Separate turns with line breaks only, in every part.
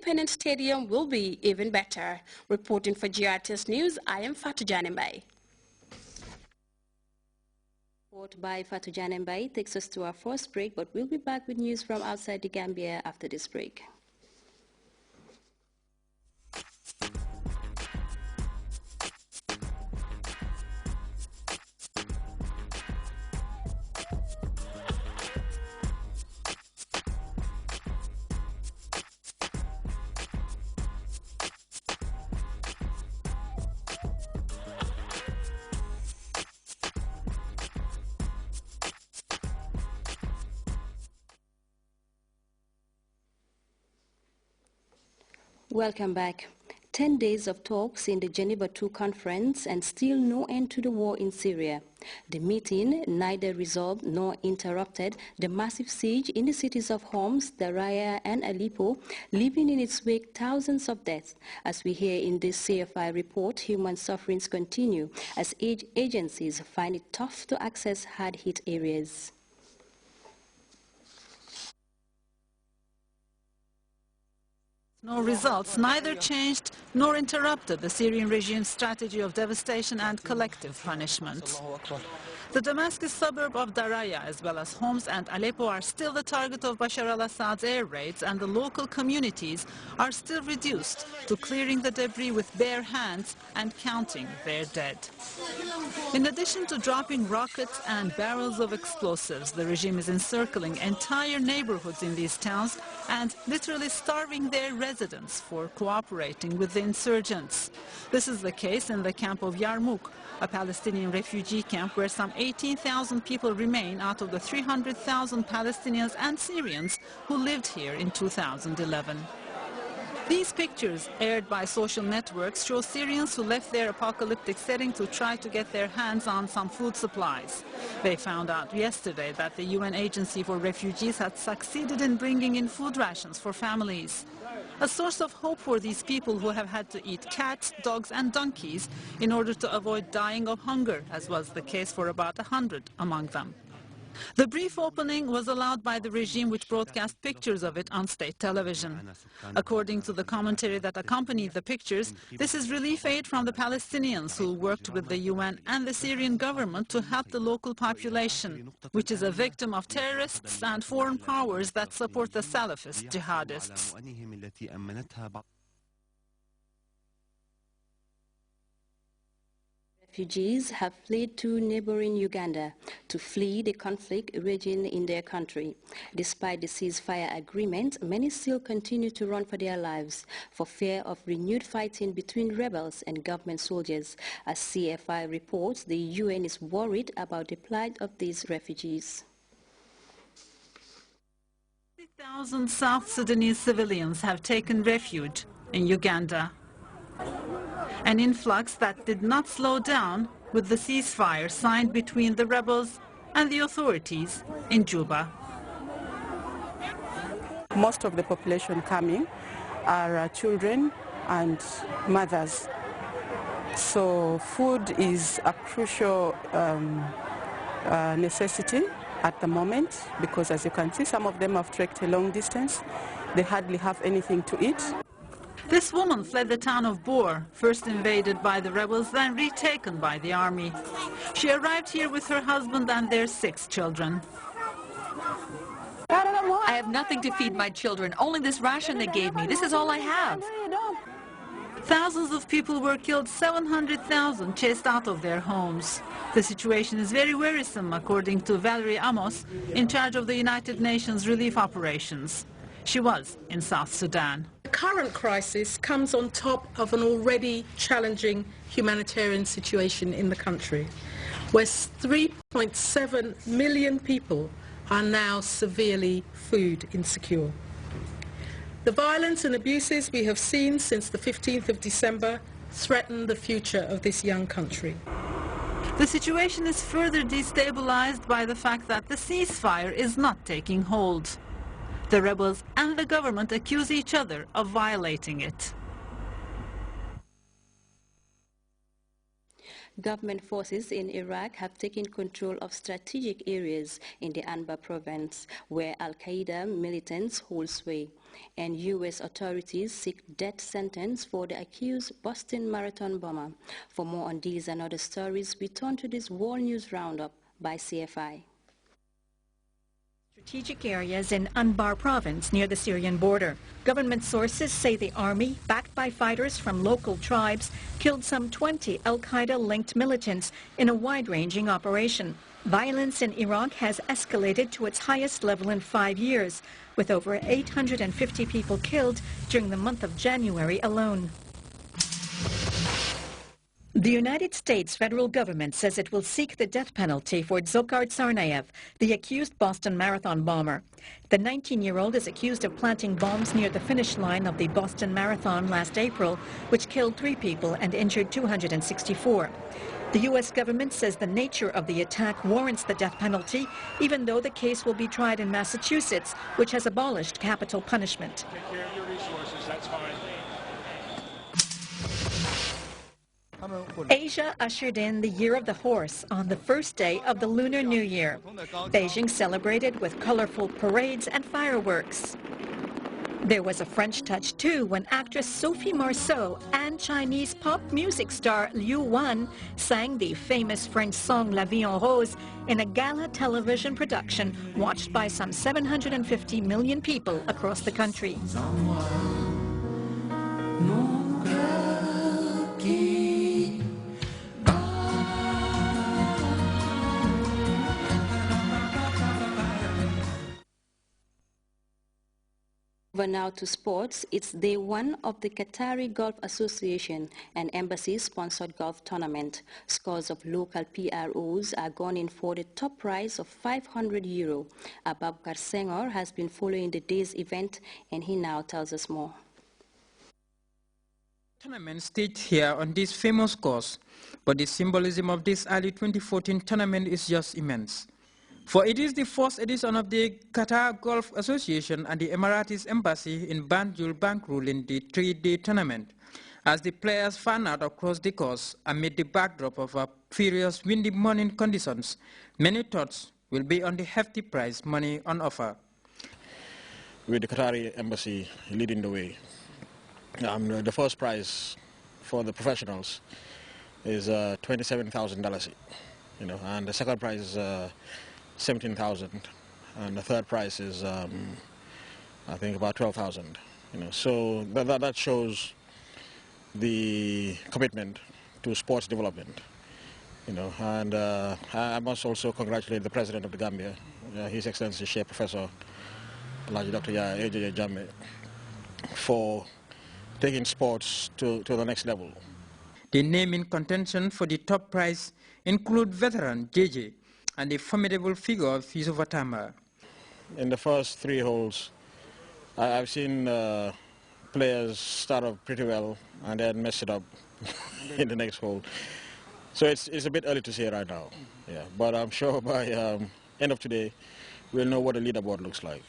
Independence Stadium will be even better. Reporting for Grts News, I am Fatou Janembai. Report by Fatou Janembai takes us to our first break, but we'll be back with news from outside the Gambia after this break. Welcome back. 10 days of talks in the Geneva II conference and still no end to the war in Syria. The meeting neither resolved nor interrupted the massive siege in the cities of Homs, Daraya and Aleppo, leaving in its wake thousands of deaths. As we hear in this CFI report, human sufferings continue as aid agencies find it tough to access hard-hit areas.
No results neither changed nor interrupted the Syrian regime's strategy of devastation and collective punishment. The Damascus suburb of Daraya, as well as Homs and Aleppo, are still the target of Bashar al-Assad's air raids, and the local communities are still reduced to clearing the debris with bare hands and counting their dead. In addition to dropping rockets and barrels of explosives, the regime is encircling entire neighborhoods in these towns and literally starving their residents for cooperating with the insurgents. This is the case in the camp of Yarmouk, a Palestinian refugee camp where some 18,000 people remain out of the 300,000 Palestinians and Syrians who lived here in 2011. These pictures, aired by social networks, show Syrians who left their apocalyptic setting to try to get their hands on some food supplies. They found out yesterday that the UN Agency for Refugees had succeeded in bringing in food rations for families. A source of hope for these people who have had to eat cats, dogs and donkeys in order to avoid dying of hunger, as was the case for about 100 among them. The brief opening was allowed by the regime, which broadcast pictures of it on state television. According to the commentary that accompanied the pictures, this is relief aid from the Palestinians who worked with the UN and the Syrian government to help the local population, which is a victim of terrorists and foreign powers that support the Salafist jihadists.
Refugees have fled to neighboring Uganda to flee the conflict raging in their country. Despite the ceasefire agreement, many still continue to run for their lives for fear of renewed fighting between rebels and government soldiers. As CFI reports, the UN is worried about the plight of these refugees.
30,000 South Sudanese civilians have taken refuge in Uganda. An influx that did not slow down with the ceasefire signed between the rebels and the authorities in Juba.
Most of the population coming are children and mothers. So food is a crucial necessity at the moment, because as you can see, some of them have trekked a long distance. They hardly have anything to eat.
This woman fled the town of Bor, first invaded by the rebels, then retaken by the army. She arrived here with her husband and their 6 children.
I have nothing to feed my children, only this ration they gave me. This is all I have.
Thousands of people were killed, 700,000 chased out of their homes. The situation is very worrisome, according to Valerie Amos, in charge of the United Nations relief operations. She was in South Sudan.
The current crisis comes on top of an already challenging humanitarian situation in the country, where 3.7 million people are now severely food insecure. The violence and abuses we have seen since the 15th of December threaten the future of this young country.
The situation is further destabilized by the fact that the ceasefire is not taking hold. The rebels and the government accuse each other of violating it.
Government forces in Iraq have taken control of strategic areas in the Anbar province, where Al-Qaeda militants hold sway. and U.S. authorities seek death sentence for the accused Boston Marathon bomber. For more on these and other stories, we turn to this World News Roundup by CFI.
Strategic areas in Anbar province near the Syrian border. Government sources say the army, backed by fighters from local tribes, killed some 20 al-Qaeda-linked militants in a wide-ranging operation. Violence in Iraq has escalated to its highest level in 5 years, with over 850 people killed during the month of January alone. The United States federal government says it will seek the death penalty for Dzhokhar Tsarnaev, the accused Boston Marathon bomber. The 19-year-old is accused of planting bombs near the finish line of the Boston Marathon last April, which killed 3 people and injured 264. The U.S. government says the nature of the attack warrants the death penalty, even though the case will be tried in Massachusetts, which has abolished capital punishment.
Take care of your resources, that's fine.
Asia ushered in the Year of the Horse on the first day of the Lunar New Year. Beijing celebrated with colorful parades and fireworks. There was a French touch too when actress Sophie Marceau and Chinese pop music star Liu Wan sang the famous French song La Vie en Rose in a gala television production watched by some 750 million people across the country.
Over now to sports. It's day 1 of the Qatari Golf Association, an embassy-sponsored golf tournament. Scores of local PROs are gone in for the top prize of €500. Ababakar Senghor has been following the day's event, and he now tells us more.
Tournament staged here on this famous course, but the symbolism of this early 2014 tournament is just immense. For it is the first edition of the Qatar Golf Association and the Emiratis Embassy in Banjul bankruling the 3-day tournament, as the players fan out across the course amid the backdrop of furious windy morning conditions. Many thoughts will be on the hefty prize money on offer.
With the Qatari Embassy leading the way, the first prize for the professionals is $27,000, and the second prize is $17,000, and the third prize is I think about $12,000. So that shows the commitment to sports development. And I must also congratulate the President of the Gambia, His Excellency Sheikh Professor Dr. Yahya Jammeh, for taking sports to the next level.
The name in contention for the top prize include veteran JJ and the formidable figure of Yusuf Atama.
In the first 3 holes, I've seen players start off pretty well and then mess it up in the next hole. So it's a bit early to say right now. Yeah, but I'm sure by end of today, we'll know what the leaderboard looks like.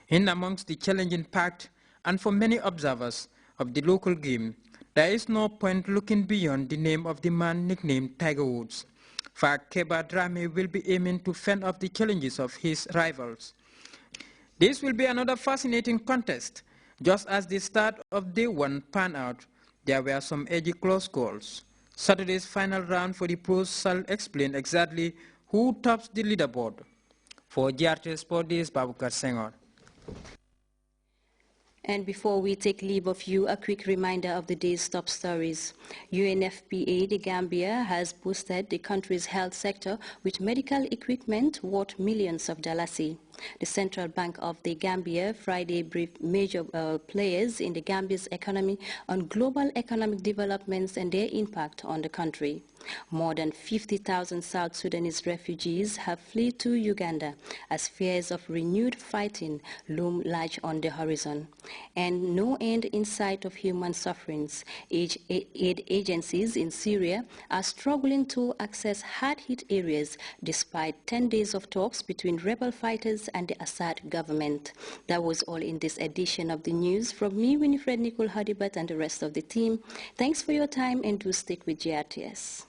In amongst the challenging pact, and for many observers of the local game, there is no point looking beyond the name of the man nicknamed Tiger Woods. For Keba Drame will be aiming to fend off the challenges of his rivals. This will be another fascinating contest. Just as the start of day 1 panned out, there were some edgy close calls. Saturday's final round for the pros shall explain exactly who tops the leaderboard. For Grts Sport, this is Babukar Senghor.
And before we take leave of you, a quick reminder of the day's top stories. UNFPA, the Gambia, has boosted the country's health sector with medical equipment worth millions of dollars. The Central Bank of the Gambia Friday briefed major players in the Gambia's economy on global economic developments and their impact on the country. More than 50,000 South Sudanese refugees have fled to Uganda as fears of renewed fighting loom large on the horizon. And no end in sight of human sufferings. Aid agencies in Syria are struggling to access hard-hit areas despite 10 days of talks between rebel fighters and the Assad government. That was all in this edition of the news. From me, Winifred Nicole Hadibat, and the rest of the team, thanks for your time, and do stick with GRTS.